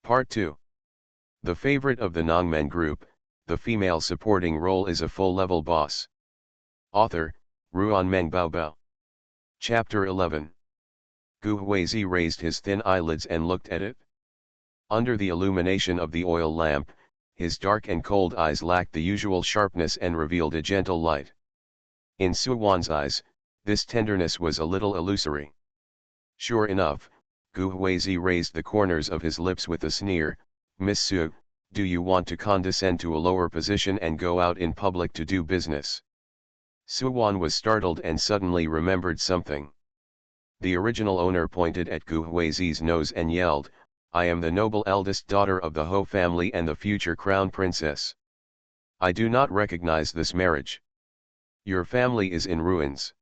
Part 2. The favorite of the Nongmen group, the female supporting role is a full-level boss. Author, Ruan Meng Baobao. Chapter 11. Gu Huizi raised his thin eyelids and looked at it. Under the illumination of the oil lamp, his dark and cold eyes lacked the usual sharpness and revealed a gentle light. In Suwan's eyes, this tenderness was a little illusory. Sure enough, Gu Huizi raised the corners of his lips with a sneer. "Miss Su, do you want to condescend to a lower position and go out in public to do business?" Suwan was startled and suddenly remembered something. The original owner pointed at Gu Huizi's nose and yelled, "I am the noble eldest daughter of the Ho family and the future crown princess. I do not recognize this marriage. Your family is in ruins.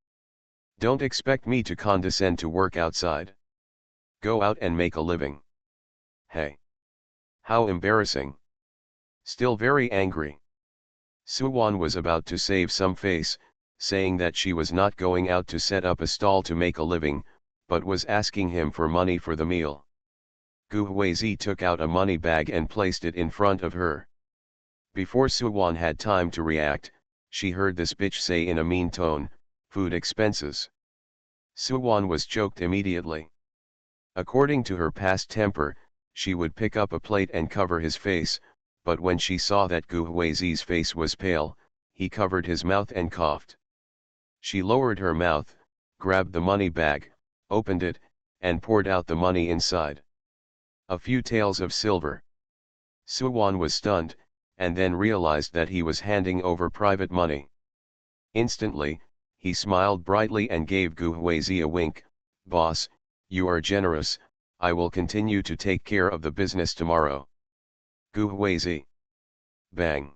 Don't expect me to condescend to work outside. Go out and make a living." Hey! How embarrassing. Still very angry, Suwan was about to save some face, saying that she was not going out to set up a stall to make a living, but was asking him for money for the meal. Gu Huizi took out a money bag and placed it in front of her. Before Suwan had time to react, she heard this bitch say in a mean tone, "Food expenses." Suwan was choked immediately. According to her past temper, she would pick up a plate and cover his face, but when she saw that Gu Huizi's face was pale, he covered his mouth and coughed. She lowered her mouth, grabbed the money bag, opened it, and poured out the money inside. A few taels of silver. Suwan was stunned, and then realized that he was handing over private money. Instantly, he smiled brightly and gave Gu Huizi a wink. "Boss, you are generous, I will continue to take care of the business tomorrow." Gu Huizi. Bang.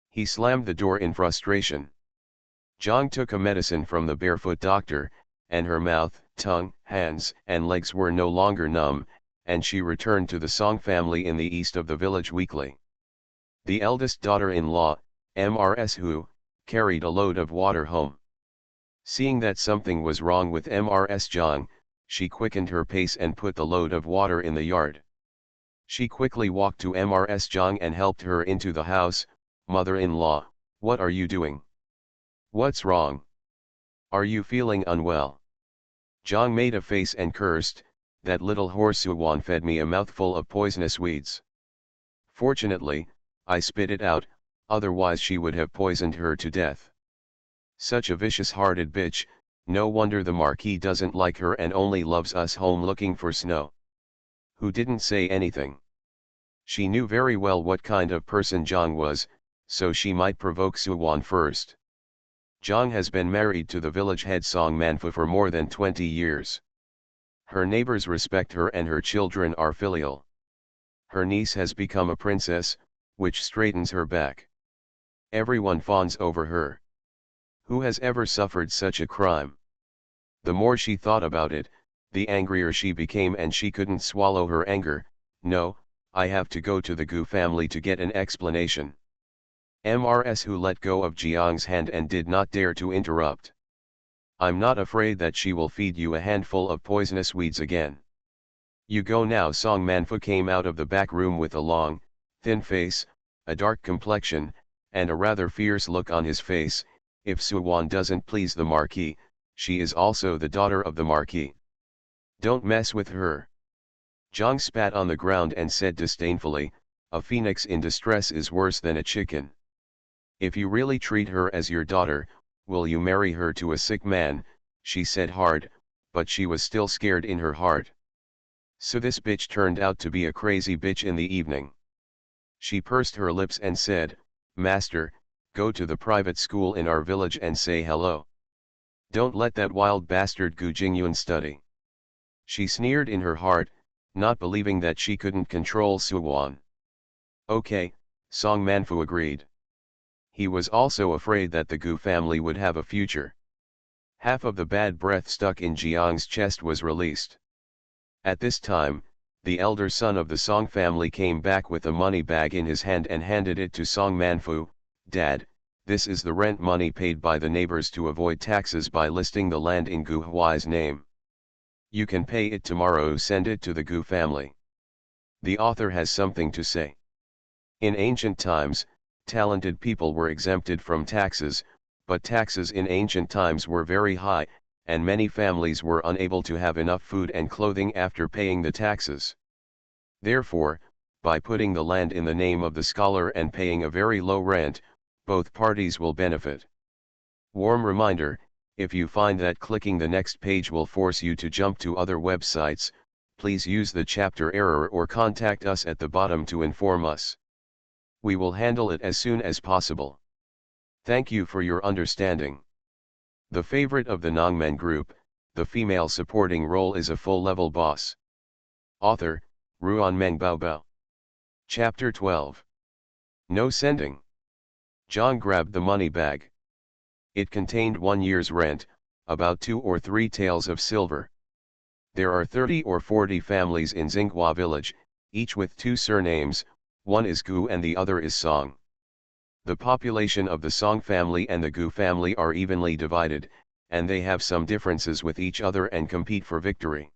He slammed the door in frustration. Zhang took a medicine from the barefoot doctor, and her mouth, tongue, hands, and legs were no longer numb, and she returned to the Song family in the east of the village weekly. The eldest daughter-in-law, Mrs. Hu, carried a load of water home. Seeing that something was wrong with Mrs. Zhang, she quickened her pace and put the load of water in the yard. She quickly walked to Mrs. Zhang and helped her into the house. "Mother-in-law, what are you doing? What's wrong? Are you feeling unwell?" Zhang made a face and cursed, "That little whore Suwan fed me a mouthful of poisonous weeds. Fortunately, I spit it out, otherwise she would have poisoned her to death. Such a vicious-hearted bitch, no wonder the Marquis doesn't like her and only loves us home looking for snow." Who didn't say anything. She knew very well what kind of person Zhang was, so she might provoke Suwan first. Zhang has been married to the village head Song Manfu for more than 20 years. Her neighbors respect her and her children are filial. Her niece has become a princess, which straightens her back. Everyone fawns over her. Who has ever suffered such a crime? The more she thought about it, the angrier she became and she couldn't swallow her anger. "No, I have to go to the Gu family to get an explanation." Mrs. Hu let go of Jiang's hand and did not dare to interrupt. "I'm not afraid that she will feed you a handful of poisonous weeds again. You go now." Song Manfu came out of the back room with a long, thin face, a dark complexion, and a rather fierce look on his face. "If Suwan doesn't please the Marquis, she is also the daughter of the Marquis. Don't mess with her." Zhang spat on the ground and said disdainfully, "A phoenix in distress is worse than a chicken. If you really treat her as your daughter, will you marry her to a sick man?" she said hard, but she was still scared in her heart. So this bitch turned out to be a crazy bitch in the evening. She pursed her lips and said, "Master, go to the private school in our village and say hello. Don't let that wild bastard Gu Jingyun study." She sneered in her heart, not believing that she couldn't control Suwan. "Okay," Song Manfu agreed. He was also afraid that the Gu family would have a future. Half of the bad breath stuck in Jiang's chest was released. At this time, the elder son of the Song family came back with a money bag in his hand and handed it to Song Manfu. "Dad, this is the rent money paid by the neighbors to avoid taxes by listing the land in Gu Huai's name. You can pay it tomorrow. Send it to the Gu family." The author has something to say. In ancient times, talented people were exempted from taxes, but taxes in ancient times were very high, and many families were unable to have enough food and clothing after paying the taxes. Therefore, by putting the land in the name of the scholar and paying a very low rent, both parties will benefit. Warm reminder, if you find that clicking the next page will force you to jump to other websites, please use the chapter error or contact us at the bottom to inform us. We will handle it as soon as possible. Thank you for your understanding. The favorite of the Nongmen group, the female supporting role is a full-level boss. Author, Ruan Meng Bao. Chapter 12. No sending. John grabbed the money bag. It contained 1 year's rent, about 2 or 3 taels of silver. There are 30 or 40 families in Xinghua village, each with 2 surnames, one is Gu and the other is Song. The population of the Song family and the Gu family are evenly divided, and they have some differences with each other and compete for victory.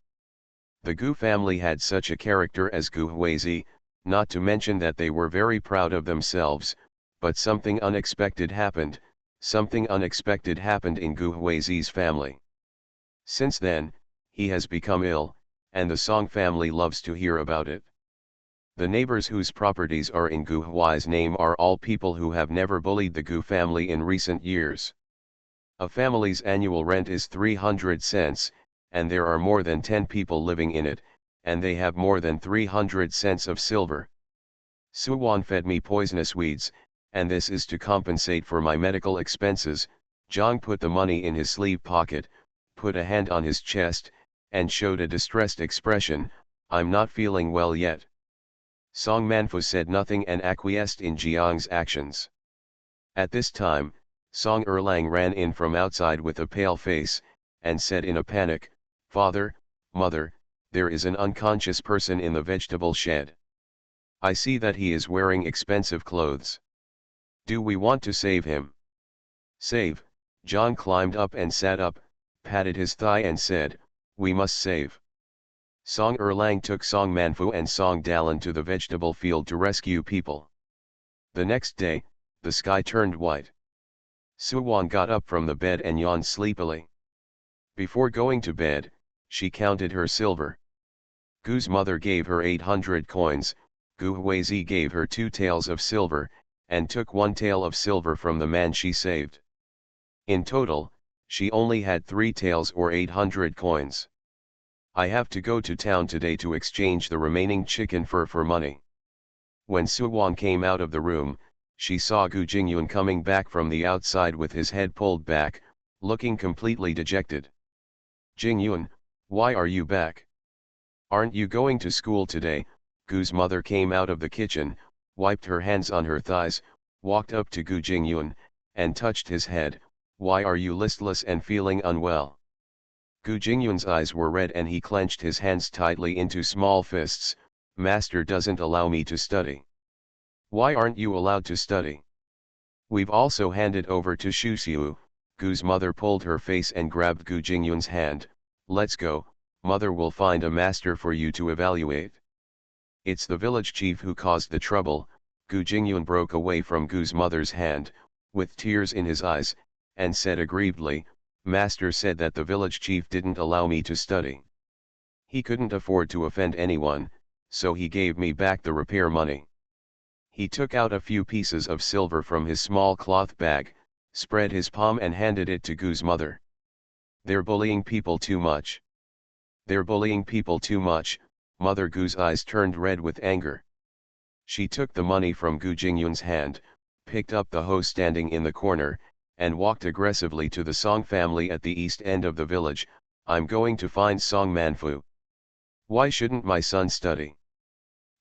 The Gu family had such a character as Gu Huizi, not to mention that they were very proud of themselves, but something unexpected happened in Gu Huizi's family. Since then, he has become ill, and the Song family loves to hear about it. The neighbors whose properties are in Gu Hui's name are all people who have never bullied the Gu family in recent years. A family's annual rent is 300 cents, and there are more than 10 people living in it, and they have more than 300 cents of silver. Suwan fed me poisonous weeds, and this is to compensate for my medical expenses. Zhang put the money in his sleeve pocket, put a hand on his chest, and showed a distressed expression. I'm not feeling well yet. Song Manfu said nothing and acquiesced in Jiang's actions. At this time, Song Erlang ran in from outside with a pale face, and said in a panic, "Father, Mother, there is an unconscious person in the vegetable shed. I see that he is wearing expensive clothes. Do we want to save him?" "Save?" John climbed up and sat up, patted his thigh and said, "We must save." Song Erlang took Song Manfu and Song Dalan to the vegetable field to rescue people. The next day, the sky turned white. Suwan got up from the bed and yawned sleepily. Before going to bed, she counted her silver. Gu's mother gave her 800 coins, Gu Huizi gave her 2 taels of silver, and took 1 tael of silver from the man she saved. In total, she only had 3 taels or 800 coins. I have to go to town today to exchange the remaining chicken fur for money. When Suwan came out of the room, she saw Gu Jingyun coming back from the outside with his head pulled back, looking completely dejected. "Jingyun, why are you back? Aren't you going to school today?" Gu's mother came out of the kitchen, wiped her hands on her thighs, walked up to Gu Jingyun, and touched his head. "Why are you listless and feeling unwell?" Gu Jingyun's eyes were red and he clenched his hands tightly into small fists. "Master doesn't allow me to study." "Why aren't you allowed to study? We've also handed over to Shuxiu." Gu's mother pulled her face and grabbed Gu Jingyun's hand. "Let's go, mother will find a master for you to evaluate." "It's the village chief who caused the trouble." Gu Jingyun broke away from Gu's mother's hand, with tears in his eyes, and said aggrievedly, "Master said that the village chief didn't allow me to study. He couldn't afford to offend anyone, so he gave me back the repair money." He took out a few pieces of silver from his small cloth bag, spread his palm and handed it to Gu's mother. "They're bullying people too much. They're bullying people too much." Mother Gu's eyes turned red with anger. She took the money from Gu Jingyun's hand, picked up the hoe standing in the corner, and walked aggressively to the Song family at the east end of the village. "I'm going to find Song Manfu. Why shouldn't my son study?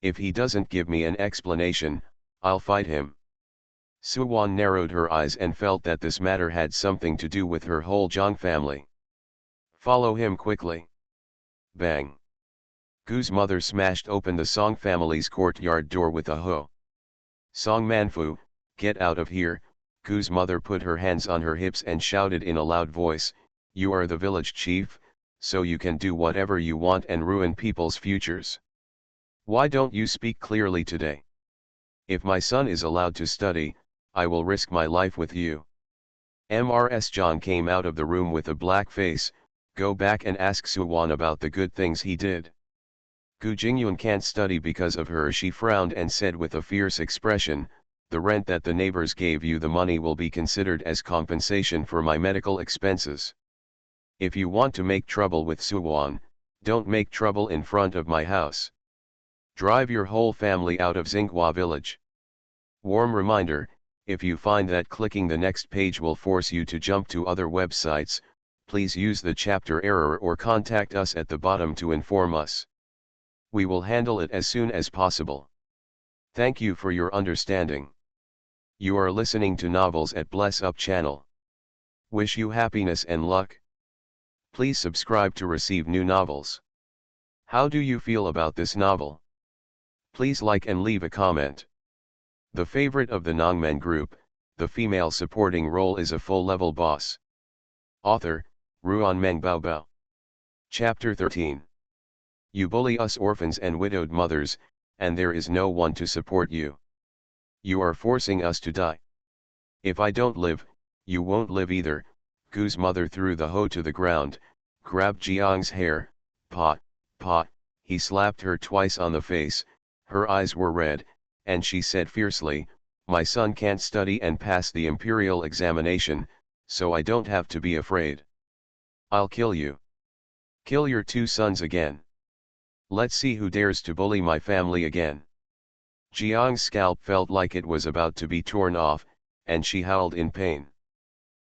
If he doesn't give me an explanation, I'll fight him." Suwan narrowed her eyes and felt that this matter had something to do with her whole Zhang family. "Follow him quickly." Bang! Gu's mother smashed open the Song family's courtyard door with a hoe. "Song Manfu, get out of here." Gu's mother put her hands on her hips and shouted in a loud voice, "You are the village chief, so you can do whatever you want and ruin people's futures. Why don't you speak clearly today? If my son is allowed to study, I will risk my life with you. Mrs. John came out of the room with a black face. Go back and ask Suwon about the good things he did. Gu Jingyun can't study because of her. She frowned and said with a fierce expression, the rent that the neighbors gave you, the money will be considered as compensation for my medical expenses. If you want to make trouble with Suwon, don't make trouble in front of my house. Drive your whole family out of Xinghua village. Warm reminder, if you find that clicking the next page will force you to jump to other websites, please use the chapter error or contact us at the bottom to inform us. We will handle it as soon as possible. Thank you for your understanding. You are listening to Novels at Bless Up channel. Wish you happiness and luck. Please subscribe to receive new novels. How do you feel about this novel? Please like and leave a comment. The favorite of the Nongmen group, the female supporting role is a full-level boss. Author, Ruan Meng Baobao. Chapter 13. You bully us orphans and widowed mothers, and there is no one to support you. You are forcing us to die. If I don't live, you won't live either. Gu's mother threw the hoe to the ground, grabbed Jiang's hair. Pa, he slapped her twice on the face. Her eyes were red, and she said fiercely, my son can't study and pass the imperial examination, so I don't have to be afraid. I'll kill you. Kill your two sons again. Let's see who dares to bully my family again. Jiang's scalp felt like it was about to be torn off, and she howled in pain.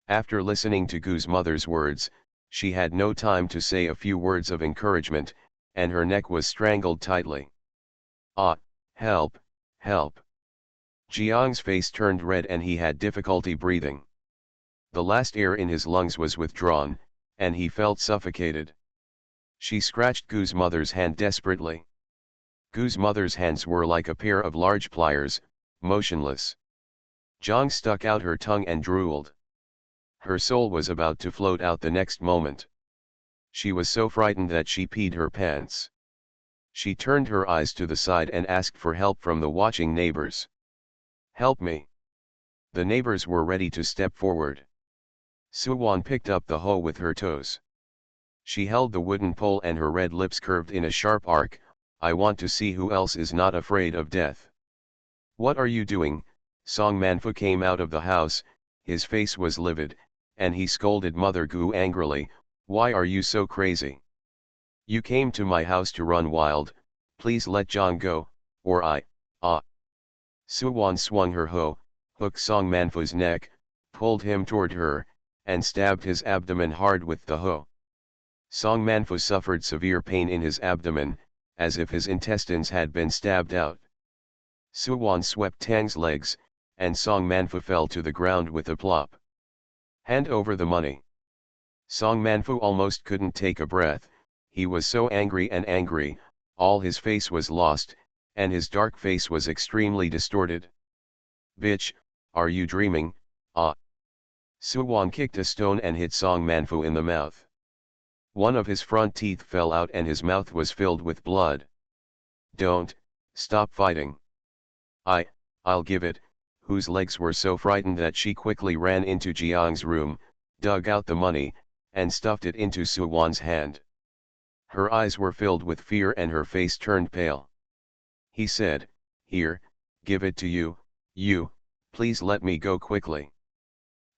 After listening to Gu's mother's words, she had no time to say a few words of encouragement, and her neck was strangled tightly. Ah, help, help. Jiang's face turned red and he had difficulty breathing. The last air in his lungs was withdrawn, and he felt suffocated. She scratched Gu's mother's hand desperately. Gu's mother's hands were like a pair of large pliers, motionless. Jiang stuck out her tongue and drooled. Her soul was about to float out the next moment. She was so frightened that she peed her pants. She turned her eyes to the side and asked for help from the watching neighbors. Help me. The neighbors were ready to step forward. Suwon picked up the hoe with her toes. She held the wooden pole and her red lips curved in a sharp arc. I want to see who else is not afraid of death. What are you doing? Song Manfu came out of the house, his face was livid, and he scolded Mother Gu angrily, why are you so crazy? You came to my house to run wild, please let Zhang go, or I. Suwon swung her hoe, hooked Song Manfu's neck, pulled him toward her, and stabbed his abdomen hard with the hoe. Song Manfu suffered severe pain in his abdomen, as if his intestines had been stabbed out. Suwon swept Tang's legs, and Song Manfu fell to the ground with a plop. Hand over the money. Song Manfu almost couldn't take a breath, he was so angry, all his face was lost, and his dark face was extremely distorted. Bitch, are you dreaming? Suwon kicked a stone and hit Song Manfu in the mouth. One of his front teeth fell out and his mouth was filled with blood. Don't, stop fighting. I'll give it, whose legs were so frightened that she quickly ran into Jiang's room, dug out the money, and stuffed it into Suwon's hand. Her eyes were filled with fear and her face turned pale. He said, here, give it to you, please let me go quickly.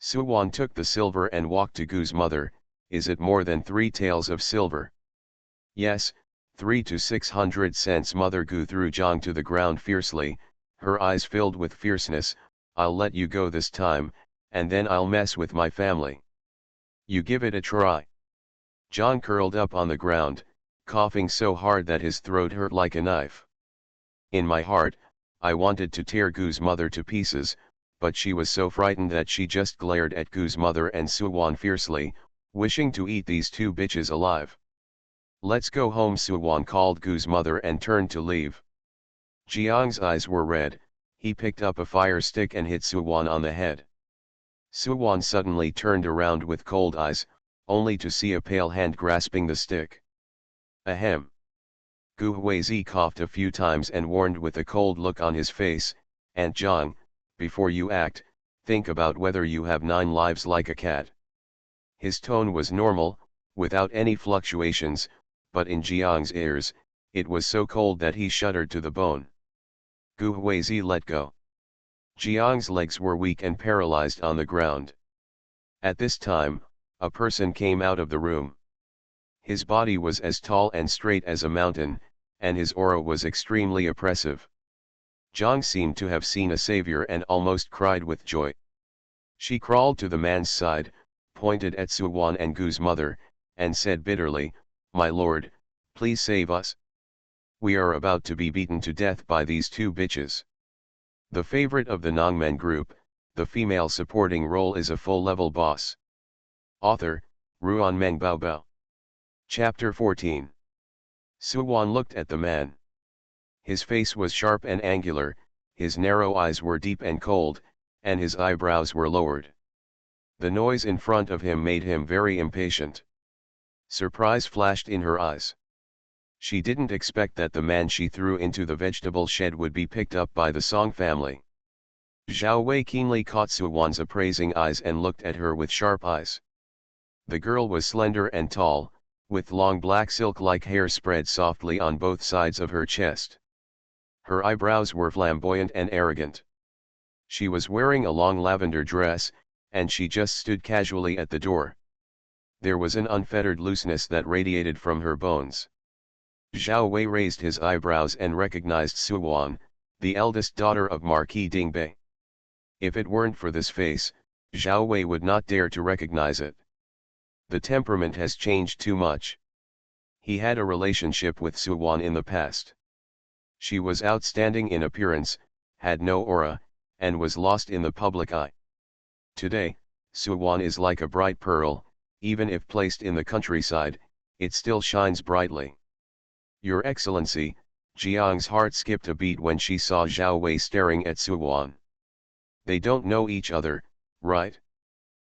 Suwon took the silver and walked to Gu's mother. Is it more than 3 taels of silver? Yes, 3 to 600 cents. Mother Gu threw Zhang to the ground fiercely, her eyes filled with fierceness. I'll let you go this time, and then I'll mess with my family. You give it a try. Zhang curled up on the ground, coughing so hard that his throat hurt like a knife. In my heart, I wanted to tear Gu's mother to pieces, but she was so frightened that she just glared at Gu's mother and Suwon fiercely, wishing to eat these two bitches alive. Let's go home. Suwon called Gu's mother and turned to leave. Jiang's eyes were red, he picked up a fire stick and hit Suwon on the head. Suwon suddenly turned around with cold eyes, only to see a pale hand grasping the stick. Ahem. Gu Huizi coughed a few times and warned with a cold look on his face, "Aunt Zhang, before you act, think about whether you have 9 lives like a cat." His tone was normal, without any fluctuations, but in Jiang's ears, it was so cold that he shuddered to the bone. Gu Huizi let go. Jiang's legs were weak and paralyzed on the ground. At this time, a person came out of the room. His body was as tall and straight as a mountain, and his aura was extremely oppressive. Jiang seemed to have seen a savior and almost cried with joy. She crawled to the man's side, pointed at Suwan and Gu's mother, and said bitterly, "My lord, please save us. We are about to be beaten to death by these 2 bitches." The favorite of the Nongmen group, the female supporting role is a full-level boss. Author, Ruan Meng Baobao. Chapter 14. Suwan looked at the man. His face was sharp and angular, his narrow eyes were deep and cold, and his eyebrows were lowered. The noise in front of him made him very impatient. Surprise flashed in her eyes. She didn't expect that the man she threw into the vegetable shed would be picked up by the Song family. Zhao Wei keenly caught Suwan's appraising eyes and looked at her with sharp eyes. The girl was slender and tall, with long black silk-like hair spread softly on both sides of her chest. Her eyebrows were flamboyant and arrogant. She was wearing a long lavender dress, and she just stood casually at the door. There was an unfettered looseness that radiated from her bones. Zhao Wei raised his eyebrows and recognized Suwan, the eldest daughter of Marquis Dingbei. If it weren't for this face, Zhao Wei would not dare to recognize it. The temperament has changed too much. He had a relationship with Suwan in the past. She was outstanding in appearance, had no aura, and was lost in the public eye. Today, Suwan is like a bright pearl, even if placed in the countryside, it still shines brightly. "Your Excellency," Jiang's heart skipped a beat when she saw Zhao Wei staring at Suwan. "They don't know each other, right?"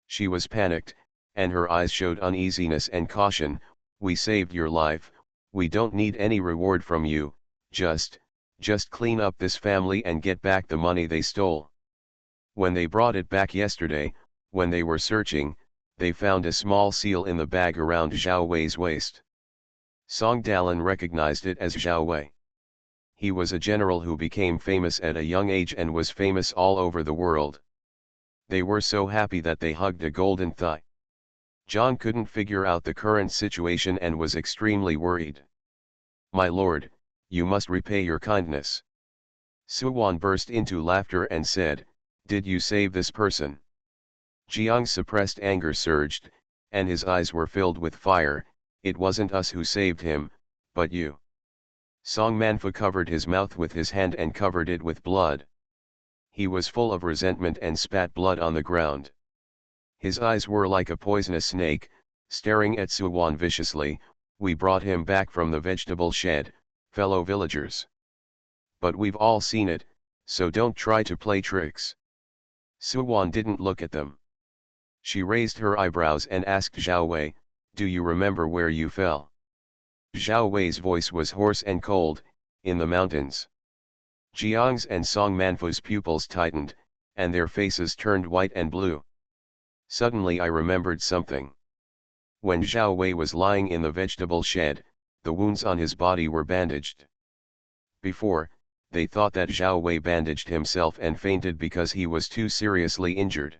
She was panicked, and her eyes showed uneasiness and caution. "We saved your life, we don't need any reward from you, just clean up this family and get back the money they stole." When they brought it back yesterday, when they were searching, they found a small seal in the bag around Zhao Wei's waist. Song Dalan recognized it as Zhao Wei. He was a general who became famous at a young age and was famous all over the world. They were so happy that they hugged a golden thigh. Zhang couldn't figure out the current situation and was extremely worried. "My lord, you must repay your kindness." Suwan burst into laughter and said, "Did you save this person?" Jiang's suppressed anger surged, and his eyes were filled with fire. "It wasn't us who saved him, but you." Song Manfu covered his mouth with his hand and covered it with blood. He was full of resentment and spat blood on the ground. His eyes were like a poisonous snake, staring at Suwan viciously. "We brought him back from the vegetable shed, fellow villagers. But we've all seen it, so don't try to play tricks." Suwan didn't look at them. She raised her eyebrows and asked Zhao Wei, "Do you remember where you fell?" Zhao Wei's voice was hoarse and cold, "In the mountains." Jiang's and Song Manfu's pupils tightened, and their faces turned white and blue. Suddenly I remembered something. When Zhao Wei was lying in the vegetable shed, the wounds on his body were bandaged. Before, they thought that Zhao Wei bandaged himself and fainted because he was too seriously injured.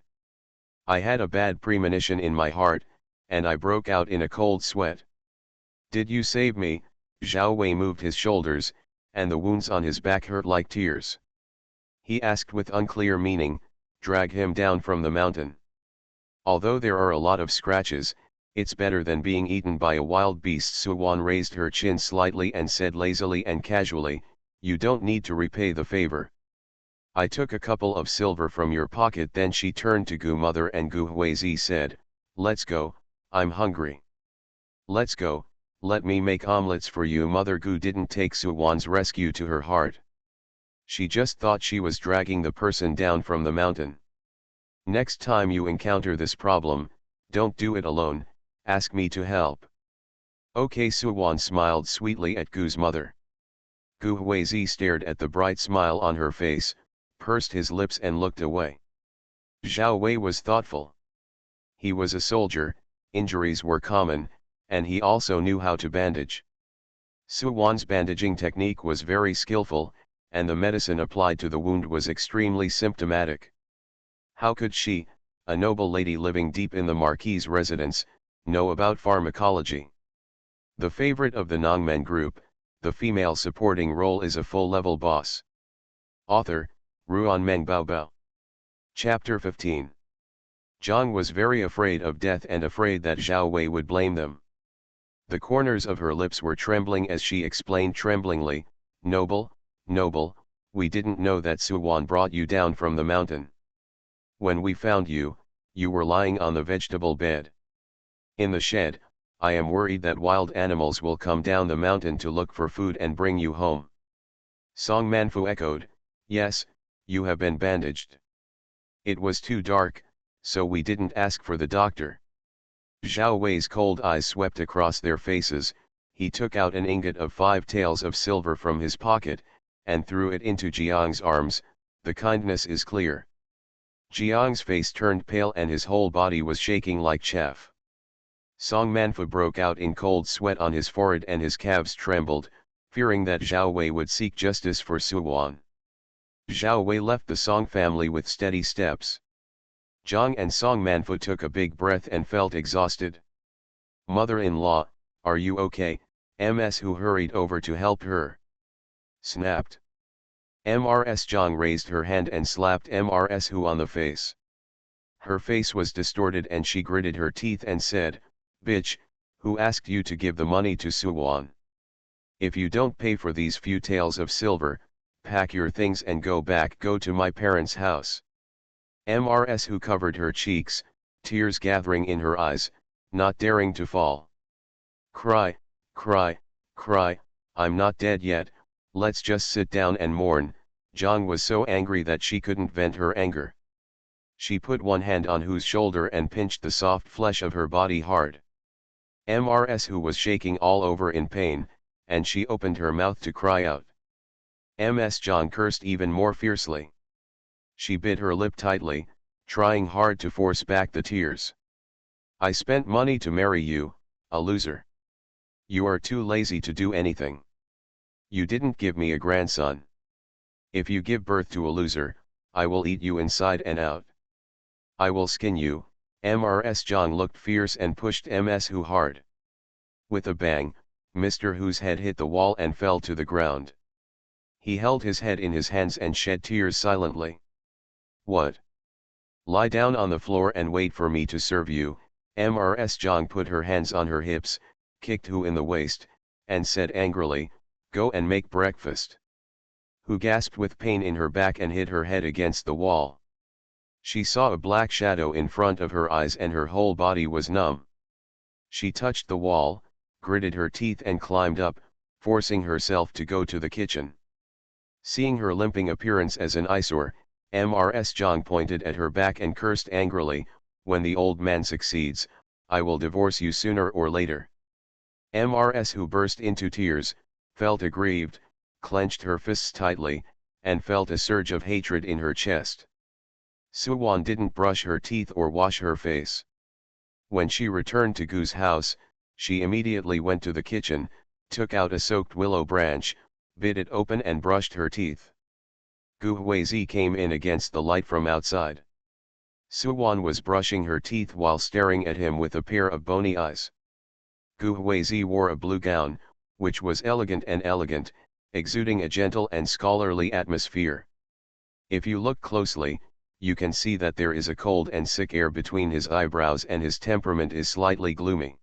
I had a bad premonition in my heart, and I broke out in a cold sweat. "Did you save me?" Zhao Wei moved his shoulders, and the wounds on his back hurt like tears. He asked with unclear meaning, "Drag him down from the mountain." "Although there are a lot of scratches, it's better than being eaten by a wild beast." Suwan raised her chin slightly and said lazily and casually, "You don't need to repay the favor. I took a couple of silver from your pocket." Then she turned to Gu mother and Gu Huizi said, "Let's go, I'm hungry." "Let's go, let me make omelets for you." Mother Gu didn't take Suwan's rescue to her heart. She just thought she was dragging the person down from the mountain. "Next time you encounter this problem, don't do it alone, ask me to help." Okay, Suwon smiled sweetly at Gu's mother. Gu Huizi stared at the bright smile on her face, pursed his lips and looked away. Zhao Wei was thoughtful. He was a soldier, injuries were common, and he also knew how to bandage. Suwon's bandaging technique was very skillful, and the medicine applied to the wound was extremely symptomatic. How could she, a noble lady living deep in the Marquis's residence, know about pharmacology? The favorite of the Nongmen group, the female supporting role is a full-level boss. Author, Ruan Meng Baobao. Chapter 15. Zhang was very afraid of death and afraid that Zhao Wei would blame them. The corners of her lips were trembling as she explained tremblingly, "Noble, noble, we didn't know that Suwon brought you down from the mountain. When we found you, you were lying on the vegetable bed. In the shed, I am worried that wild animals will come down the mountain to look for food and bring you home." Song Manfu echoed, "Yes, you have been bandaged. It was too dark, so we didn't ask for the doctor." Zhao Wei's cold eyes swept across their faces. He took out an ingot of 5 taels of silver from his pocket, and threw it into Jiang's arms. "The kindness is clear." Jiang's face turned pale and his whole body was shaking like chaff. Song Manfu broke out in cold sweat on his forehead and his calves trembled, fearing that Zhao Wei would seek justice for Suwon. Zhao Wei left the Song family with steady steps. Zhang and Song Manfu took a big breath and felt exhausted. "Mother-in-law, are you okay?" Ms. Hu hurried over to help her. Snapped. Mrs. Zhang raised her hand and slapped Mrs. Hu on the face. Her face was distorted and she gritted her teeth and said, "Bitch, who asked you to give the money to Suwon? If you don't pay for these few taels of silver, pack your things and go to my parents' house." Mrs. Hu covered her cheeks, tears gathering in her eyes, not daring to fall. "Cry, cry, cry, I'm not dead yet, let's just sit down and mourn." Zhang was so angry that she couldn't vent her anger. She put one hand on Hu's shoulder and pinched the soft flesh of her body hard. Mrs. Hu was shaking all over in pain, and she opened her mouth to cry out. Ms. Zhang cursed even more fiercely. She bit her lip tightly, trying hard to force back the tears. "I spent money to marry you, a loser. You are too lazy to do anything. You didn't give me a grandson. If you give birth to a loser, I will eat you inside and out. I will skin you." Mrs. Zhang looked fierce and pushed Ms. Hu hard. With a bang, Mr. Hu's head hit the wall and fell to the ground. He held his head in his hands and shed tears silently. "What? Lie down on the floor and wait for me to serve you." Mrs. Zhang put her hands on her hips, kicked Hu in the waist, and said angrily, "Go and make breakfast." Hu gasped with pain in her back and hit her head against the wall. She saw a black shadow in front of her eyes and her whole body was numb. She touched the wall, gritted her teeth and climbed up, forcing herself to go to the kitchen. Seeing her limping appearance as an eyesore, Mrs. Zhang pointed at her back and cursed angrily, "When the old man succeeds, I will divorce you sooner or later." Mrs. Hu burst into tears, felt aggrieved, clenched her fists tightly, and felt a surge of hatred in her chest. Suwon didn't brush her teeth or wash her face. When she returned to Gu's house, she immediately went to the kitchen, took out a soaked willow branch, bit it open and brushed her teeth. Gu Huizi came in against the light from outside. Suwon was brushing her teeth while staring at him with a pair of bony eyes. Gu Huizi wore a blue gown, which was elegant, exuding a gentle and scholarly atmosphere. If you look closely, you can see that there is a cold and sick air between his eyebrows and his temperament is slightly gloomy.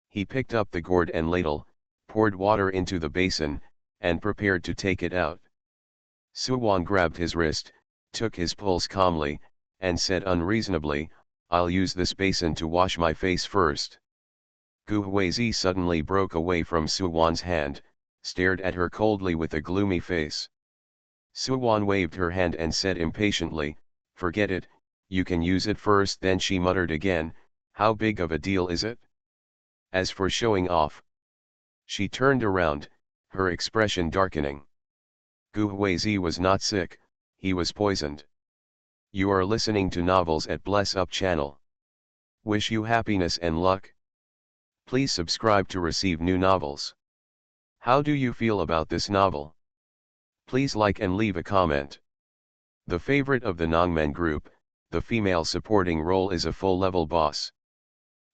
He picked up the gourd and ladle, poured water into the basin, and prepared to take it out. Suwon grabbed his wrist, took his pulse calmly, and said unreasonably, "I'll use this basin to wash my face first." Gu Huizi suddenly broke away from Suwon's hand, stared at her coldly with a gloomy face. Suwon waved her hand and said impatiently, "Forget it, you can use it first." Then she muttered again, "How big of a deal is it? As for showing off, She turned around, her expression darkening. Gu Huizi was not sick, he was poisoned. You are listening to novels at Bless Up channel. Wish you happiness and luck. Please subscribe to receive new novels. How do you feel about this novel? Please like and leave a comment. The favorite of the Nongmen group, the female supporting role is a full-level boss.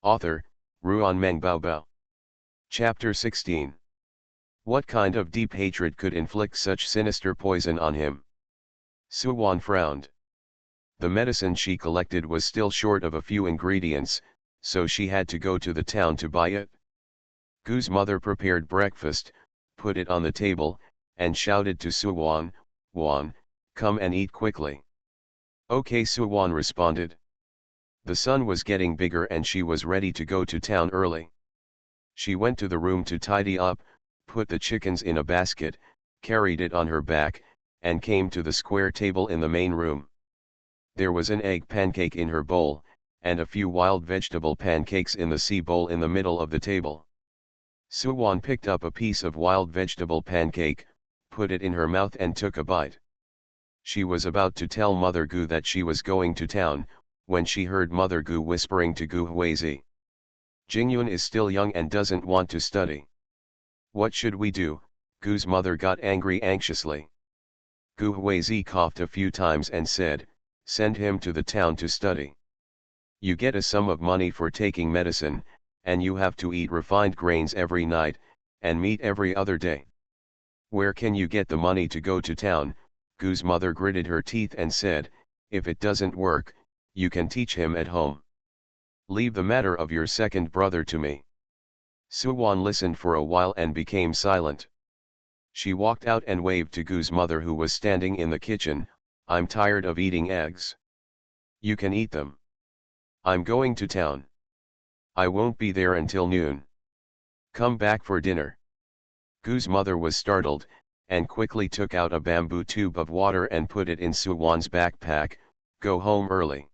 Author, Ruan Meng Baobao. Chapter 16. What kind of deep hatred could inflict such sinister poison on him? Suwan frowned. The medicine she collected was still short of a few ingredients, so she had to go to the town to buy it. Gu's mother prepared breakfast, put it on the table, and shouted to Suwan, "Wan, come and eat quickly." "Okay," Suwan responded. The sun was getting bigger and she was ready to go to town early. She went to the room to tidy up, put the chickens in a basket, carried it on her back, and came to the square table in the main room. There was an egg pancake in her bowl, and a few wild vegetable pancakes in the sea bowl in the middle of the table. Suwan picked up a piece of wild vegetable pancake, put it in her mouth and took a bite. She was about to tell Mother Gu that she was going to town, when she heard Mother Gu whispering to Gu Huizi. "Jingyun is still young and doesn't want to study. What should we do?" Gu's mother got angry anxiously. Gu Huizi coughed a few times and said, "Send him to the town to study. You get a sum of money for taking medicine, and you have to eat refined grains every night, and meat every other day. Where can you get the money to go to town?" Gu's mother gritted her teeth and said, "If it doesn't work, you can teach him at home. Leave the matter of your second brother to me." Suwan listened for a while and became silent. She walked out and waved to Gu's mother, who was standing in the kitchen. "I'm tired of eating eggs. You can eat them. I'm going to town. I won't be there until noon. Come back for dinner." Gu's mother was startled, and quickly took out a bamboo tube of water and put it in Suwan's backpack. "Go home early."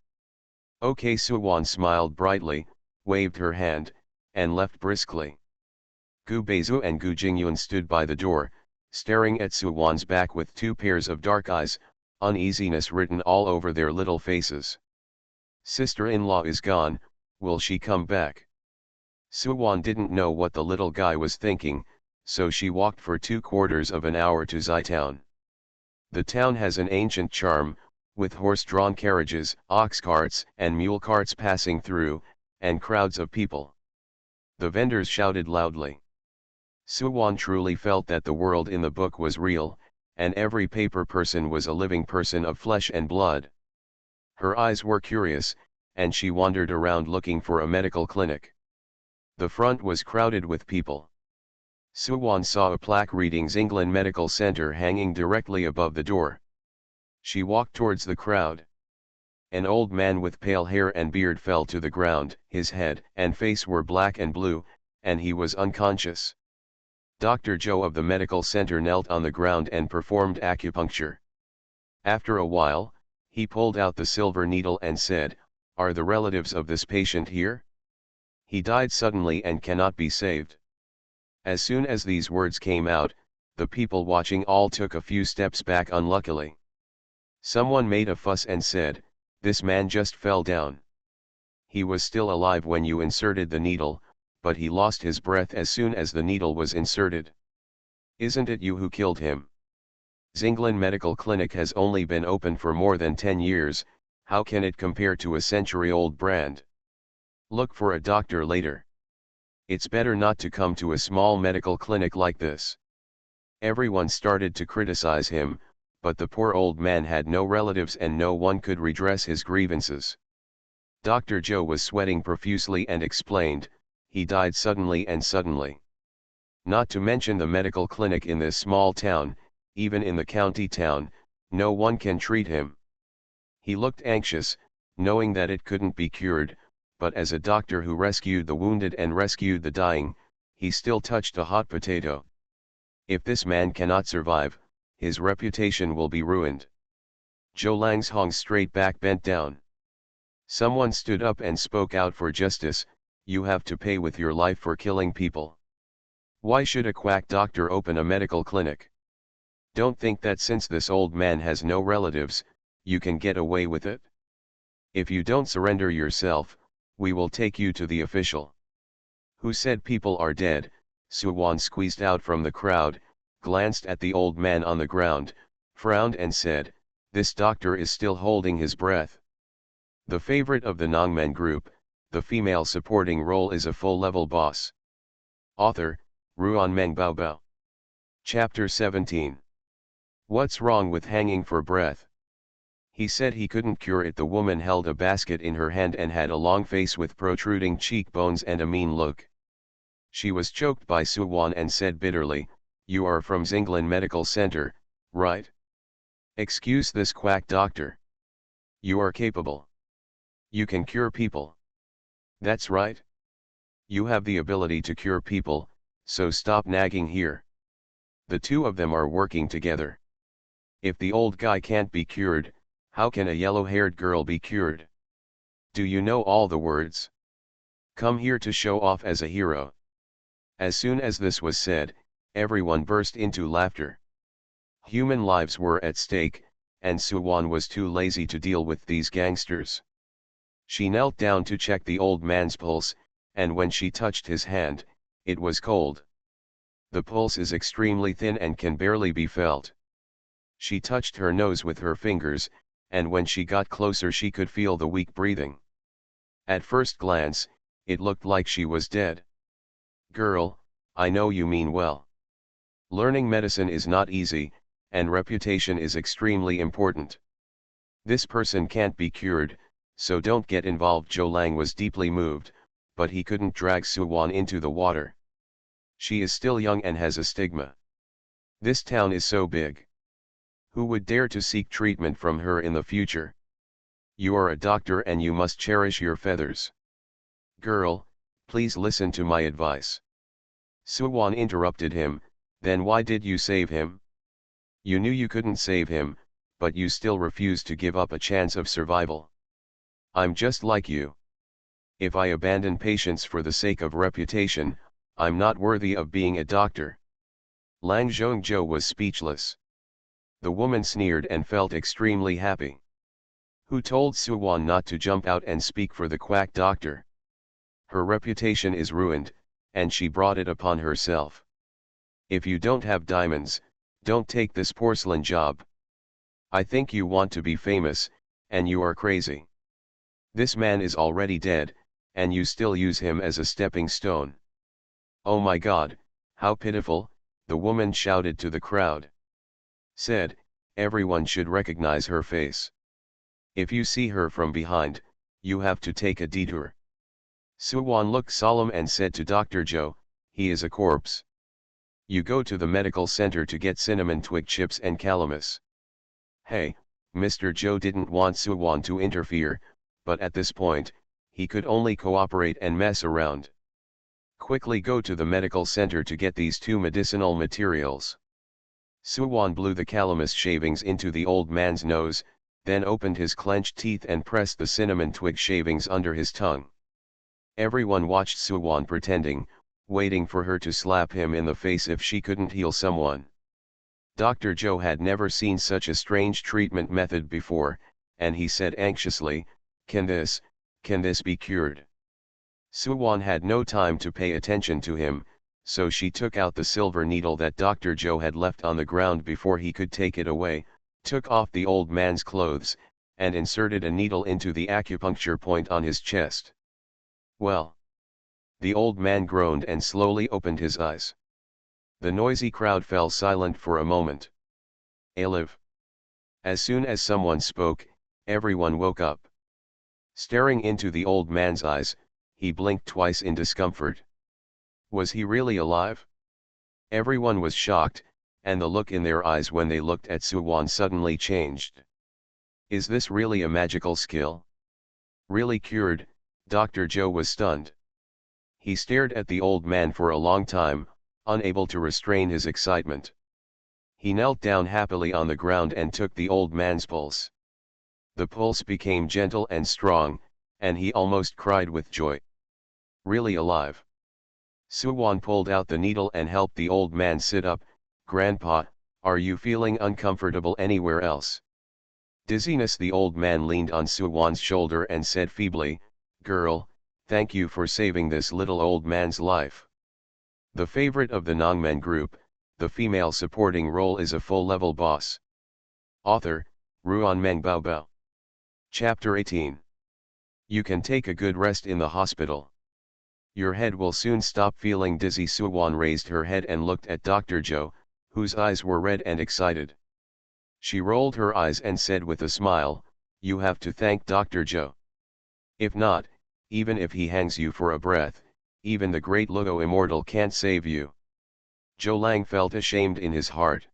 "Okay." Suwan smiled brightly, waved her hand, and left briskly. Gu Beizu and Gu Jingyun stood by the door, staring at Suwan's back with two pairs of dark eyes, uneasiness written all over their little faces. "Sister-in-law is gone, will she come back?" Suwan didn't know what the little guy was thinking, so she walked for 2/4 of an hour to Zai town. The town has an ancient charm, with horse-drawn carriages, ox carts and mule carts passing through, and crowds of people. The vendors shouted loudly. Suwan truly felt that the world in the book was real, and every paper person was a living person of flesh and blood. Her eyes were curious, and she wandered around looking for a medical clinic. The front was crowded with people. Suwan saw a plaque reading Zinglan Medical Center hanging directly above the door. She walked towards the crowd. An old man with pale hair and beard fell to the ground. His head and face were black and blue, and he was unconscious. Dr. Zhou of the medical center knelt on the ground and performed acupuncture. After a while, he pulled out the silver needle and said, "Are the relatives of this patient here? He died suddenly and cannot be saved." As soon as these words came out, the people watching all took a few steps back unluckily. Someone made a fuss and said, "This man just fell down. He was still alive when you inserted the needle, but he lost his breath as soon as the needle was inserted. Isn't it you who killed him? Zinglan Medical Clinic has only been open for more than 10 years, how can it compare to a century-old brand? Look for a doctor later. It's better not to come to a small medical clinic like this." Everyone started to criticize him, but the poor old man had no relatives and no one could redress his grievances. Dr. Zhou was sweating profusely and explained, "He died suddenly and suddenly. Not to mention the medical clinic in this small town, even in the county town, no one can treat him." He looked anxious, knowing that it couldn't be cured, but as a doctor who rescued the wounded and rescued the dying, he still touched a hot potato. If this man cannot survive, his reputation will be ruined. Zhou Langshong's straight back bent down. Someone stood up and spoke out for justice, "You have to pay with your life for killing people." Why should a quack doctor open a medical clinic? Don't think that since this old man has no relatives, you can get away with it. If you don't surrender yourself, we will take you to the official. Who said people are dead? Suwon squeezed out from the crowd, glanced at the old man on the ground, frowned and said, this doctor is still holding his breath. The favorite of the Nongmen group, the female supporting role is a full-level boss. Author, Ruan Meng Baobao. Chapter 17. What's wrong with hanging for breath? He said he couldn't cure it. The woman held a basket in her hand and had a long face with protruding cheekbones and a mean look. She was choked by Suwon and said bitterly, you are from Zinglin Medical Center, right? Excuse this quack doctor. You are capable. You can cure people. That's right. You have the ability to cure people, so stop nagging here. The two of them are working together. If the old guy can't be cured, how can a yellow-haired girl be cured? Do you know all the words? Come here to show off as a hero. As soon as this was said, everyone burst into laughter. Human lives were at stake, and Suwon was too lazy to deal with these gangsters. She knelt down to check the old man's pulse, and when she touched his hand, it was cold. The pulse is extremely thin and can barely be felt. She touched her nose with her fingers, and when she got closer she could feel the weak breathing. At first glance, it looked like she was dead. Girl, I know you mean well. Learning medicine is not easy, and reputation is extremely important. This person can't be cured, so don't get involved. Zhou Lang was deeply moved, but he couldn't drag Suwon into the water. She is still young and has a stigma. This town is so big. Who would dare to seek treatment from her in the future? You are a doctor and you must cherish your feathers. Girl, please listen to my advice. Suwon interrupted him, then why did you save him? You knew you couldn't save him, but you still refused to give up a chance of survival. I'm just like you. If I abandon patients for the sake of reputation, I'm not worthy of being a doctor. Lang Zhongzhou was speechless. The woman sneered and felt extremely happy. Who told Suwon not to jump out and speak for the quack doctor? Her reputation is ruined, and she brought it upon herself. If you don't have diamonds, don't take this porcelain job. I think you want to be famous, and you are crazy. This man is already dead, and you still use him as a stepping stone. Oh my God, how pitiful, the woman shouted to the crowd. Said, everyone should recognize her face. If you see her from behind, you have to take a detour. Suwon looked solemn and said to Dr. Zhou, he is a corpse. You go to the medical center to get cinnamon twig chips and calamus. Hey, Mr. Zhou didn't want Suwon to interfere, but at this point, he could only cooperate and mess around. Quickly go to the medical center to get these two medicinal materials. Suwon blew the calamus shavings into the old man's nose, then opened his clenched teeth and pressed the cinnamon twig shavings under his tongue. Everyone watched Suwon pretending, waiting for her to slap him in the face if she couldn't heal someone. Dr. Zhou had never seen such a strange treatment method before, and he said anxiously, can this be cured? Suwon had no time to pay attention to him, so she took out the silver needle that Dr. Zhou had left on the ground before he could take it away, took off the old man's clothes, and inserted a needle into the acupuncture point on his chest. Well. The old man groaned and slowly opened his eyes. The noisy crowd fell silent for a moment. Alive. As soon as someone spoke, everyone woke up. Staring into the old man's eyes, he blinked twice in discomfort. Was he really alive? Everyone was shocked, and the look in their eyes when they looked at Suwon suddenly changed. Is this really a magical skill? Really cured? Dr. Zhou was stunned. He stared at the old man for a long time, unable to restrain his excitement. He knelt down happily on the ground and took the old man's pulse. The pulse became gentle and strong, and he almost cried with joy. Really alive. Suwon pulled out the needle and helped the old man sit up. Grandpa, are you feeling uncomfortable anywhere else? Dizziness. The old man leaned on Suwon's shoulder and said feebly, girl, thank you for saving this little old man's life. The favorite of the Nongmen group, the female supporting role is a full-level boss. Author, Ruan Bao. Chapter 18. You can take a good rest in the hospital. Your head will soon stop feeling dizzy. Suwon raised her head and looked at Dr. Jo, whose eyes were red and excited. She rolled her eyes and said with a smile, you have to thank Dr. Jo. If not, even if he hangs you for a breath, even the great Luo immortal can't save you. Zhou Lang felt ashamed in his heart.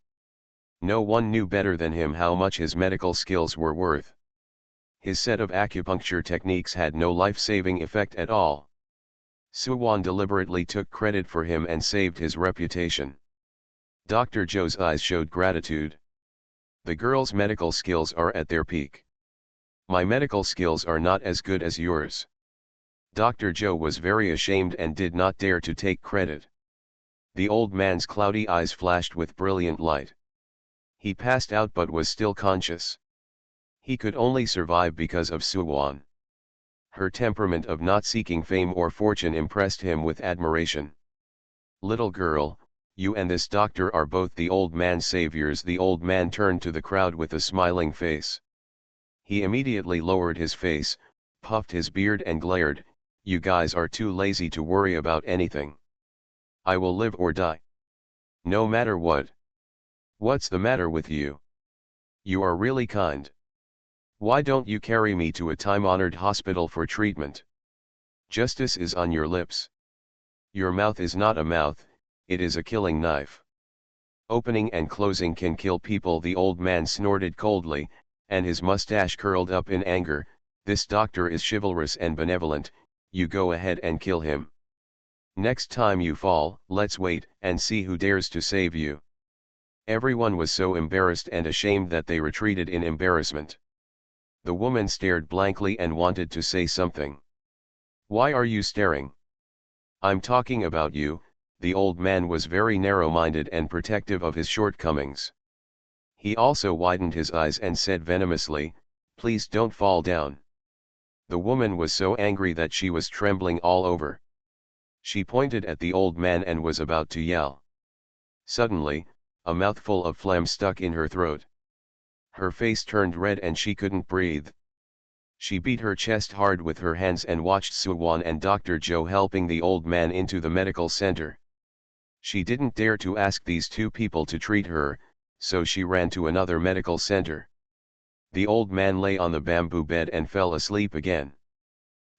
No one knew better than him how much his medical skills were worth. His set of acupuncture techniques had no life-saving effect at all. Suwon deliberately took credit for him and saved his reputation. Dr. Zhou's eyes showed gratitude. The girl's medical skills are at their peak. My medical skills are not as good as yours. Dr. Zhou was very ashamed and did not dare to take credit. The old man's cloudy eyes flashed with brilliant light. He passed out but was still conscious. He could only survive because of Suwon. Her temperament of not seeking fame or fortune impressed him with admiration. Little girl, you and this doctor are both the old man's saviors. The old man turned to the crowd with a smiling face. He immediately lowered his face, puffed his beard and glared, you guys are too lazy to worry about anything. I will live or die. No matter what. What's the matter with you? You are really kind. Why don't you carry me to a time-honored hospital for treatment? Justice is on your lips. Your mouth is not a mouth, it is a killing knife. Opening and closing can kill people. The old man snorted coldly, and his mustache curled up in anger. This doctor is chivalrous and benevolent, you go ahead and kill him. Next time you fall, let's wait and see who dares to save you. Everyone was so embarrassed and ashamed that they retreated in embarrassment. The woman stared blankly and wanted to say something. Why are you staring? I'm talking about you. The old man was very narrow-minded and protective of his shortcomings. He also widened his eyes and said venomously, please don't fall down. The woman was so angry that she was trembling all over. She pointed at the old man and was about to yell. Suddenly, a mouthful of phlegm stuck in her throat. Her face turned red and she couldn't breathe. She beat her chest hard with her hands and watched Suwon and Dr. Zhou helping the old man into the medical center. She didn't dare to ask these two people to treat her, so she ran to another medical center. The old man lay on the bamboo bed and fell asleep again.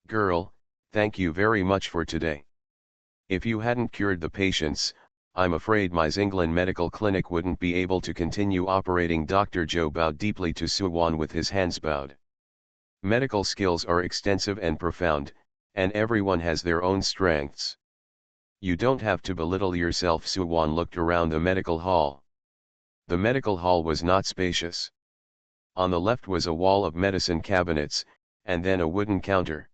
Girl, thank you very much for today. If you hadn't cured the patients, I'm afraid my Xinglan medical clinic wouldn't be able to continue operating. Dr. Zhou bowed deeply to Suwon with his hands bowed. Medical skills are extensive and profound, and everyone has their own strengths. You don't have to belittle yourself. Suwon looked around the medical hall. The medical hall was not spacious. On the left was a wall of medicine cabinets, and then a wooden counter.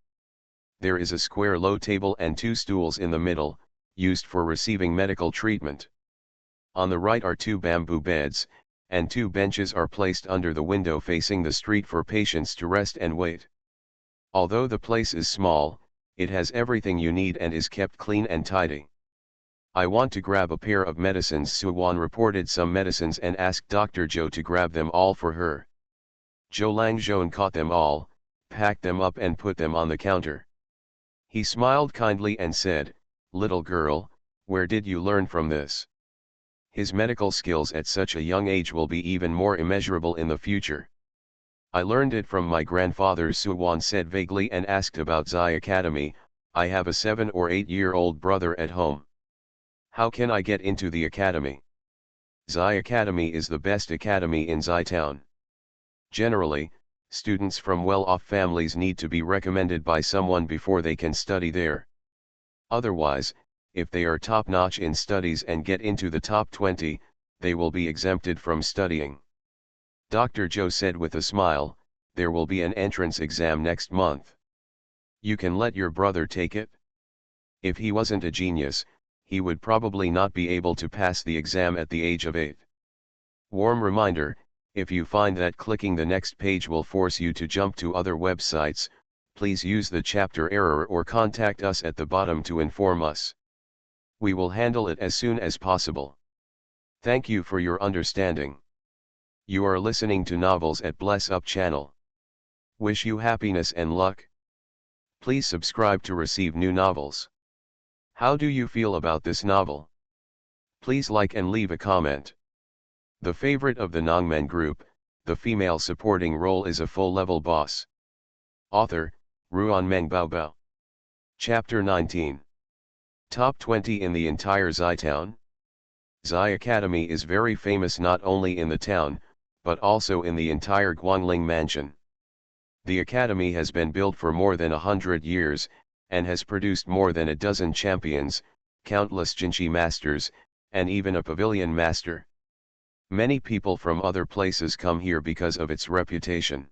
There is a square low table and two stools in the middle, used for receiving medical treatment. On the right are two bamboo beds, and two benches are placed under the window facing the street for patients to rest and wait. Although the place is small, it has everything you need and is kept clean and tidy. I want to grab a pair of medicines. Suwon reported some medicines and asked Dr. Zhou to grab them all for her. Zhou Langzhouan caught them all, packed them up and put them on the counter. He smiled kindly and said, little girl, where did you learn from this? His medical skills at such a young age will be even more immeasurable in the future. I learned it from my grandfather. Suwon said vaguely and asked about Xi Academy. I have a 7 or 8-year-old brother at home. How can I get into the academy? Xi Academy is the best academy in Xi Town. Generally, students from well-off families need to be recommended by someone before they can study there. Otherwise, if they are top-notch in studies and get into the top 20, they will be exempted from studying. Dr. Zhou said with a smile, there will be an entrance exam next month. You can let your brother take it. If he wasn't a genius, he would probably not be able to pass the exam at the age of 8. Warm reminder, if you find that clicking the next page will force you to jump to other websites, please use the chapter error or contact us at the bottom to inform us. We will handle it as soon as possible. Thank you for your understanding. You are listening to Novels at Bless Up channel. Wish you happiness and luck. Please subscribe to receive new novels. How do you feel about this novel? Please like and leave a comment. The favorite of the Nongmen group, the female supporting role is a full-level boss. Author, Ruan Meng Bao. Chapter 19. Top 20 in the entire Xi town. Xi Academy is very famous not only in the town, but also in the entire Guangling mansion. The academy has been built for more than 100 years, and has produced more than a dozen champions, countless Jinchi masters, and even a pavilion master. Many people from other places come here because of its reputation.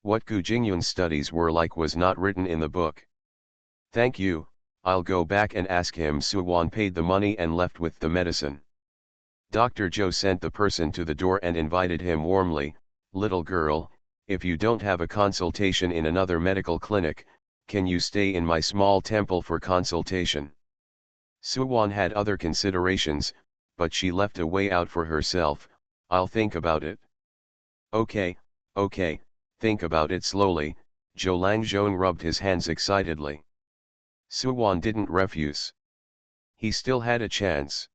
What Gu Jingyun's studies were like was not written in the book. Thank you, I'll go back and ask him. Suwon paid the money and left with the medicine. Dr. Zhou sent the person to the door and invited him warmly, "Little girl, if you don't have a consultation in another medical clinic, can you stay in my small temple for consultation?" Suwon had other considerations, but she left a way out for herself. "I'll think about it." Okay, think about it slowly." Zhou Langzhong rubbed his hands excitedly. Suwon didn't refuse. He still had a chance.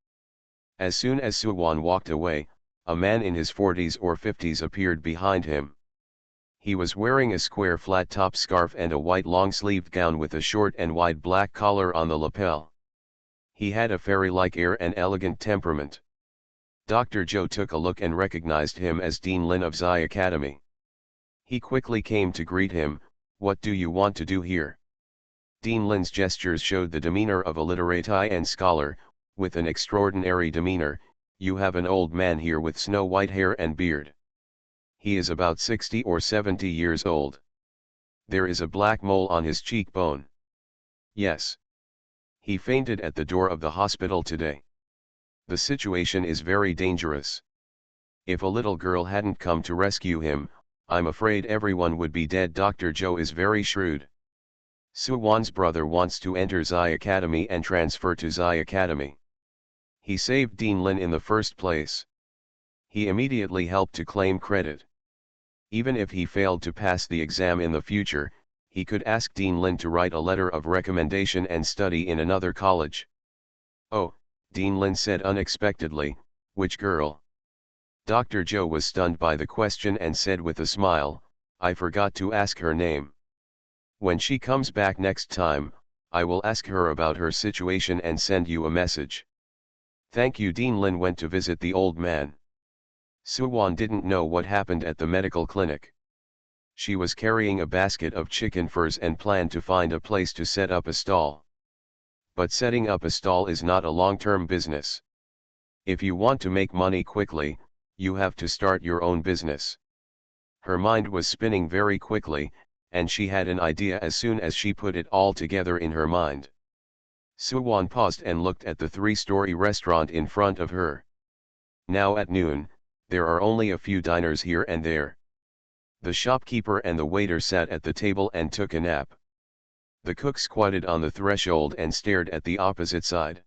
As soon as Suwon walked away, a man in his 40s or 50s appeared behind him. He was wearing a square flat-top scarf and a white long-sleeved gown with a short and wide black collar on the lapel. He had a fairy-like air and elegant temperament. Dr. Zhou took a look and recognized him as Dean Lin of Xi Academy. He quickly came to greet him. "What do you want to do here?" Dean Lin's gestures showed the demeanor of a literati and scholar, with an extraordinary demeanor. "You have an old man here with snow-white hair and beard. He is about 60 or 70 years old. There is a black mole on his cheekbone." "Yes. He fainted at the door of the hospital today. The situation is very dangerous. If a little girl hadn't come to rescue him, I'm afraid everyone would be dead." Dr. Zhou is very shrewd. Suwon's brother wants to enter Xi Academy and transfer to Xi Academy. He saved Dean Lin in the first place. He immediately helped to claim credit. Even if he failed to pass the exam in the future, he could ask Dean Lin to write a letter of recommendation and study in another college. "Oh," Dean Lin said unexpectedly, "which girl?" Dr. Zhou was stunned by the question and said with a smile, "I forgot to ask her name. When she comes back next time, I will ask her about her situation and send you a message." "Thank you." Dean Lin went to visit the old man. Suwon didn't know what happened at the medical clinic. She was carrying a basket of chicken furs and planned to find a place to set up a stall. But setting up a stall is not a long-term business. If you want to make money quickly, you have to start your own business. Her mind was spinning very quickly, and she had an idea as soon as she put it all together in her mind. Suwon paused and looked at the 3-story restaurant in front of her. Now at noon, there are only a few diners here and there. The shopkeeper and the waiter sat at the table and took a nap. The cook squatted on the threshold and stared at the opposite side.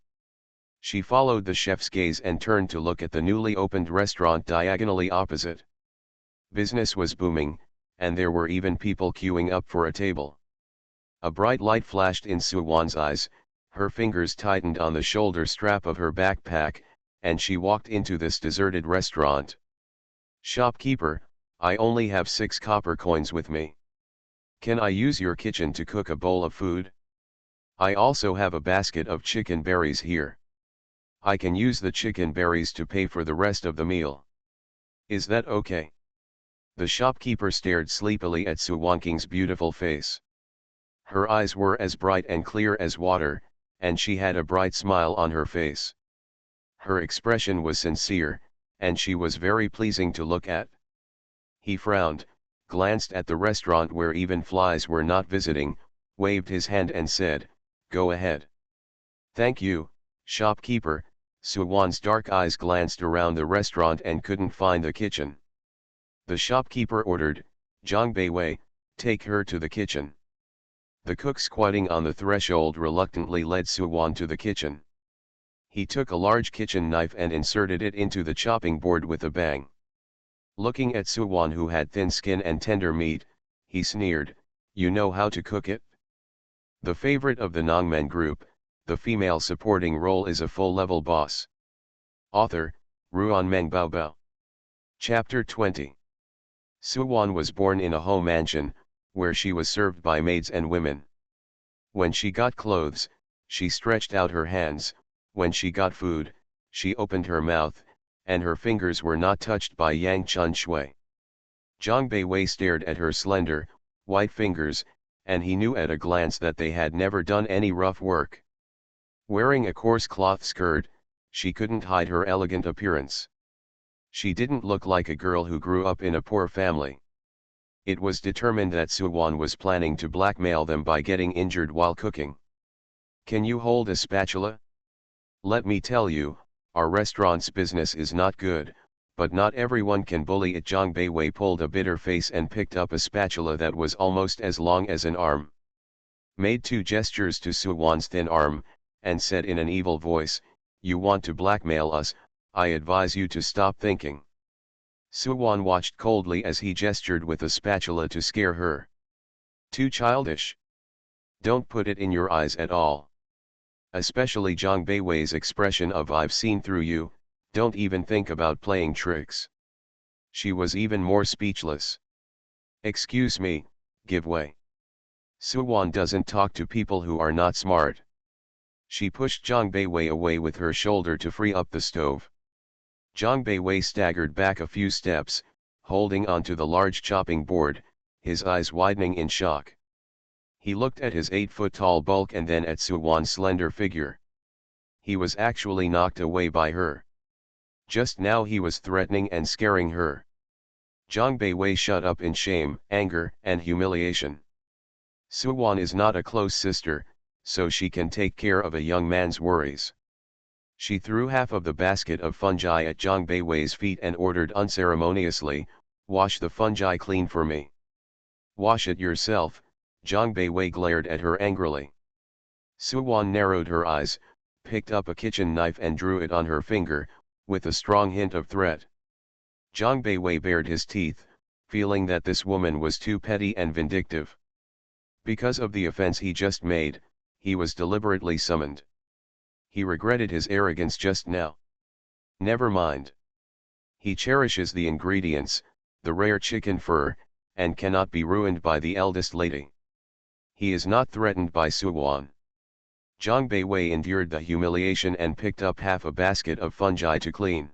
She followed the chef's gaze and turned to look at the newly opened restaurant diagonally opposite. Business was booming, and there were even people queuing up for a table. A bright light flashed in Suwon's eyes, her fingers tightened on the shoulder strap of her backpack, and she walked into this deserted restaurant. "Shopkeeper, I only have 6 copper coins with me. Can I use your kitchen to cook a bowl of food? I also have a basket of chicken berries here. I can use the chicken berries to pay for the rest of the meal. Is that okay?" The shopkeeper stared sleepily at Suwonking's beautiful face. Her eyes were as bright and clear as water, and she had a bright smile on her face. Her expression was sincere, and she was very pleasing to look at. He frowned, glanced at the restaurant where even flies were not visiting, waved his hand and said, "Go ahead." "Thank you, Shopkeeper, Suwon's dark eyes glanced around the restaurant and couldn't find the kitchen. The shopkeeper ordered, Zhang Beiwei, take her to the kitchen. The cook squatting on the threshold reluctantly led Suwon to the kitchen. He took a large kitchen knife and inserted it into the chopping board with a bang. Looking at Suwon, who had thin skin and tender meat, he sneered, "You know how to cook it?" The favorite of the Nongmen group, the female supporting role is a full-level boss. Author, Ruanmeng Baobao. Chapter 20. Suwon was born in a home mansion, where she was served by maids and women. When she got clothes, she stretched out her hands; when she got food, she opened her mouth, and her fingers were not touched by Yang Chun Shui. Zhang Beiwei stared at her slender, white fingers, and he knew at a glance that they had never done any rough work. Wearing a coarse cloth skirt, she couldn't hide her elegant appearance. She didn't look like a girl who grew up in a poor family. It was determined that Suwon was planning to blackmail them by getting injured while cooking. "Can you hold a spatula? Let me tell you, our restaurant's business is not good, but not everyone can bully it." Zhang Beiwei pulled a bitter face and picked up a spatula that was almost as long as an arm. Made two gestures to Suwon's thin arm, and said in an evil voice, "You want to blackmail us? I advise you to stop thinking." Suwon watched coldly as he gestured with a spatula to scare her. "Too childish. Don't put it in your eyes at all. Especially Zhang Beiwei's expression of 'I've seen through you,' don't even think about playing tricks." She was even more speechless. "Excuse me, give way. Suwon doesn't talk to people who are not smart." She pushed Zhang Beiwei away with her shoulder to free up the stove. Zhang Beiwei staggered back a few steps, holding onto the large chopping board, his eyes widening in shock. He looked at his 8-foot-tall bulk and then at Suwon's slender figure. He was actually knocked away by her. Just now he was threatening and scaring her. Zhang Beiwei shut up in shame, anger, and humiliation. Suwon is not a close sister, so she can take care of a young man's worries. She threw half of the basket of fungi at Zhang Beiwei's feet and ordered unceremoniously, "Wash the fungi clean for me." "Wash it yourself," Zhang Beiwei glared at her angrily. Suwon narrowed her eyes, picked up a kitchen knife and drew it on her finger, with a strong hint of threat. Zhang Beiwei bared his teeth, feeling that this woman was too petty and vindictive. Because of the offense he just made, he was deliberately summoned. He regretted his arrogance just now. Never mind. He cherishes the ingredients, the rare chicken fur, and cannot be ruined by the eldest lady. He is not threatened by Suwon. Zhang Beiwei endured the humiliation and picked up half a basket of fungi to clean.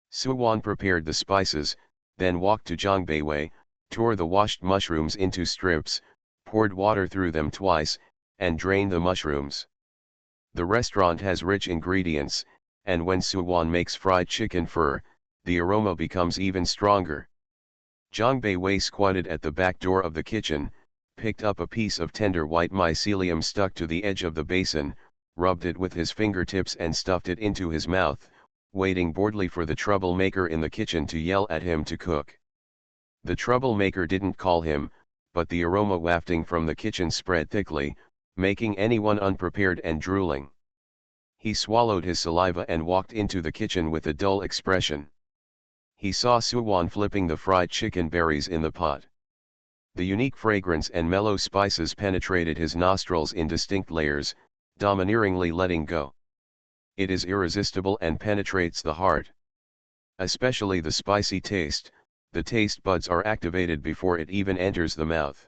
Suwon prepared the spices, then walked to Zhang Beiwei, tore the washed mushrooms into strips, poured water through them twice, and drained the mushrooms. The restaurant has rich ingredients, and when Suwon makes fried chicken fur, the aroma becomes even stronger. Zhang Beiwei squatted at the back door of the kitchen, picked up a piece of tender white mycelium stuck to the edge of the basin, rubbed it with his fingertips and stuffed it into his mouth, waiting boredly for the troublemaker in the kitchen to yell at him to cook. The troublemaker didn't call him, but the aroma wafting from the kitchen spread thickly, making anyone unprepared and drooling. He swallowed his saliva and walked into the kitchen with a dull expression. He saw Suwon flipping the fried chicken berries in the pot. The unique fragrance and mellow spices penetrated his nostrils in distinct layers, domineeringly letting go. It is irresistible and penetrates the heart. Especially the spicy taste, the taste buds are activated before it even enters the mouth.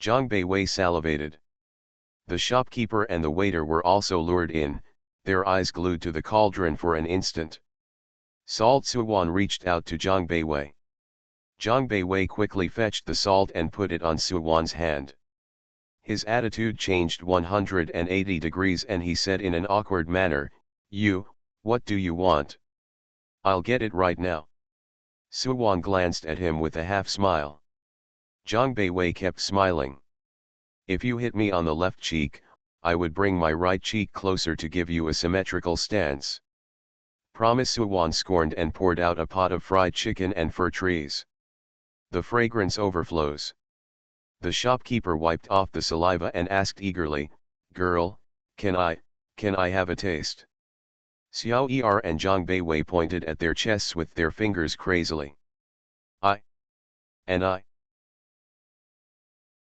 Zhang Beiwei salivated. The shopkeeper and the waiter were also lured in, their eyes glued to the cauldron for an instant. Salt. Suwon reached out to Zhang Beiwei. Zhang Beiwei quickly fetched the salt and put it on Suwon's hand. His attitude changed 180 degrees and he said in an awkward manner, What do you want?" "I'll get it right now." Suwon glanced at him with a half-smile. Zhang Beiwei kept smiling. "If you hit me on the left cheek, I would bring my right cheek closer to give you a symmetrical stance. Promise, Suwon scorned and poured out a pot of fried chicken and fir trees. The fragrance overflows. The shopkeeper wiped off the saliva and asked eagerly, "Girl, can I have a taste?" Xiao Er and Zhang Beiwei pointed at their chests with their fingers crazily. And I.